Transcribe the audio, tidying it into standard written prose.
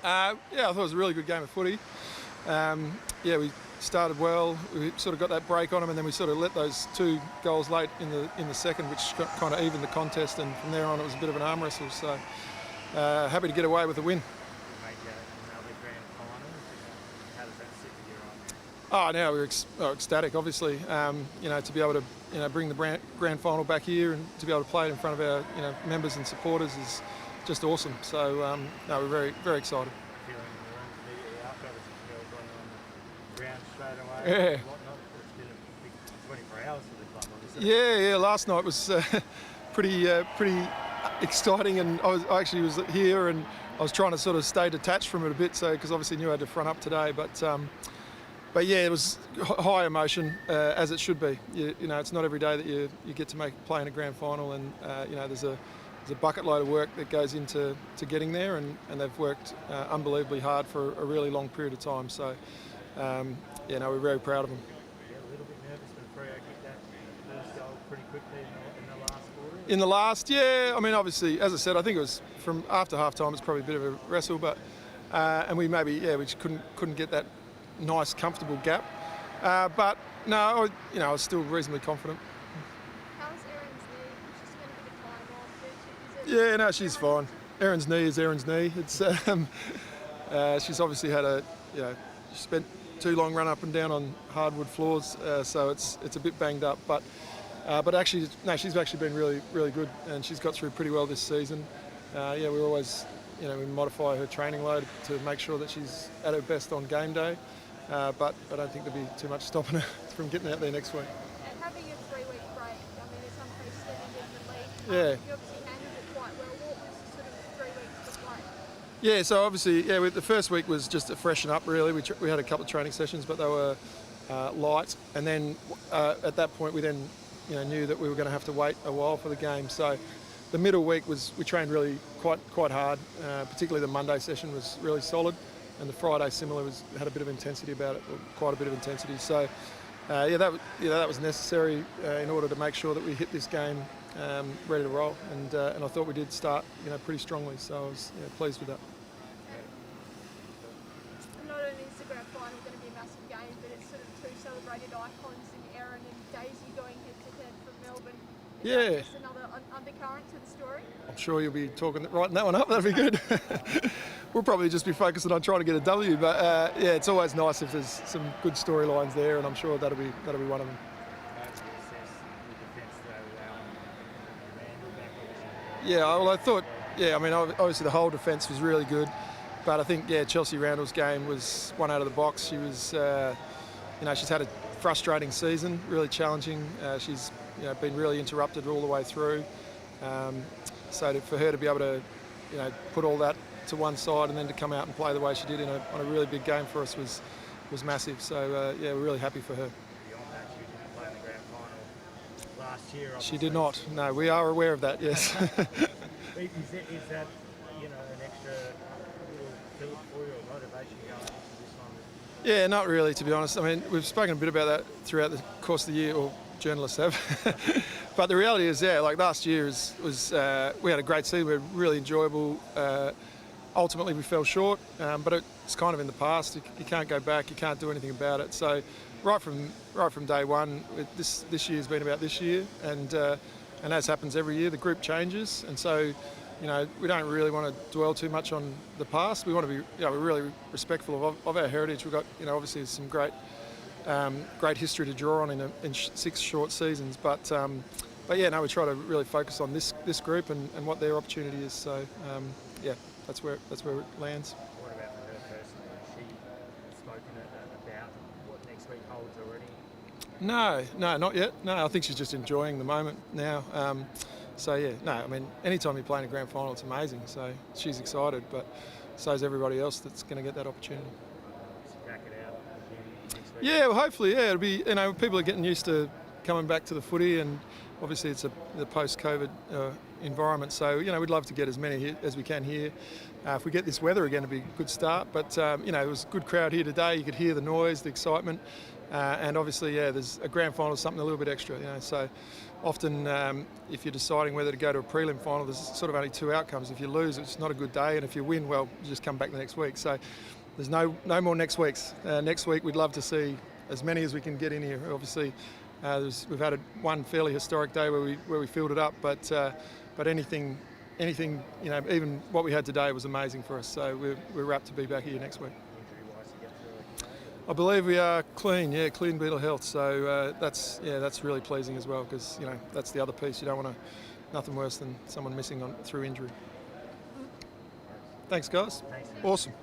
Yeah, I thought it was a really good game of footy. We started well. We sort of got that break on them, and then we sort of let those 2 goals late in the second, which kind of evened the contest. And from there on, it was a bit of an arm wrestle. So happy to get away with the win. Another grand final. How does that sit with you? Oh, now we're ecstatic, obviously. To be able to bring the grand final back here and to be able to play it in front of our members and supporters is just awesome. So we're very, very excited. Feeling the runs immediately after, obviously on the ground straight away. Yeah. Whatnot. It's been a big 24 hours for the club, obviously. Yeah. Last night was pretty exciting, and I actually was here and I was trying to sort of stay detached from it a bit, so because obviously knew I had to front up today, but yeah, it was high emotion as it should be. It's not every day that you get to play in a grand final, and there's a bucket load of work that goes into getting there, and they've worked unbelievably hard for a really long period of time. So we're very proud of them. Yeah, a little bit nervous when Freo kicked that first goal pretty quickly in the last quarter. In the last, yeah. I mean, obviously, as I said, I think it was from after half time. It's probably a bit of a wrestle, but and we just couldn't get that nice, comfortable gap. But no, I was still reasonably confident. How's Erin's knee? She's spent a bit of time off. Yeah, no, she's fine. Erin's knee is Erin's knee. It's she's obviously had she spent too long run up and down on hardwood floors, so it's a bit banged up. But actually, no, she's actually been really, really good, and she's got through pretty well this season. We always, we modify her training load to make sure that she's at her best on game day. But I don't think there'll be too much stopping her from getting out there next week. And having a 3-week break, I mean, it's unprecedented in the league. Yeah. You obviously handled it quite well. What was sort of 3 weeks look like? Yeah, so obviously, the first week was just to freshen up, really. We had a couple of training sessions, but they were light. And then at that point, we then knew that we were going to have to wait a while for the game. So the middle week we trained really quite hard. Particularly the Monday session was really solid, and the Friday similar had a bit of intensity about it, or quite a bit of intensity. So that was necessary in order to make sure that we hit this game ready to roll. And I thought we did start pretty strongly. So I was pleased with that. Not only is the grand final going to be a massive game, but it's sort of 2 celebrated icons in Erin and Daisy going head-to-head from Melbourne. Is that just another undercurrent to the story? I'm sure you'll be writing that one up. That'd be good. We'll probably just be focusing on trying to get a W, but it's always nice if there's some good storylines there, and I'm sure that'll be one of them. Yeah, well, I thought, obviously the whole defence was really good, but I think, Chelsea Randall's game was one out of the box. She was, she's had a frustrating season, really challenging. She's, been really interrupted all the way through. So for her to be able to, put all that to one side and then to come out and play the way she did on a really big game for us was massive. So we're really happy for her. Beyond that, she didn't play in the grand final last year. Obviously. She did not. No, we are aware of that. Yes. Is that an extra little fillip for you or motivation going into this one? Yeah, not really, to be honest. I mean, we've spoken a bit about that throughout the course of the year, or journalists have. But the reality is, like last year was we had a great season. We were really enjoyable. Ultimately, we fell short, but it's kind of in the past. You can't go back. You can't do anything about it. So, right from day one, this year's been about this year, and as happens every year, the group changes, and so we don't really want to dwell too much on the past. We want to be, we're really respectful of our heritage. We've got, obviously some great history to draw on in 6 short seasons, but we try to really focus on this group and what their opportunity is. So that's where it lands. What about for her personally? Has she spoken about what next week holds already? No, not yet. No, I think she's just enjoying the moment now. I mean, anytime you play in a grand final, it's amazing. So she's excited, but so is everybody else that's going to get that opportunity. Back it out again next week. Yeah, well, hopefully, it'll be. People are getting used to coming back to the footy, and obviously it's the post-COVID environment. So we'd love to get as many as we can here. If we get this weather again, it'd be a good start. But it was a good crowd here today. You could hear the noise, the excitement, and obviously, there's a grand final, something a little bit extra. So often if you're deciding whether to go to a prelim final, there's sort of only two outcomes. If you lose, it's not a good day, and if you win, well, you just come back the next week. So there's no more next weeks. Next week, we'd love to see as many as we can get in here. Obviously, we've had one fairly historic day where we filled it up, but anything, even what we had today was amazing for us. So we're rapt to be back here next week. I believe we are clean mental health. So that's really pleasing as well, because that's the other piece. You don't want nothing worse than someone missing through injury. Thanks, guys. Awesome.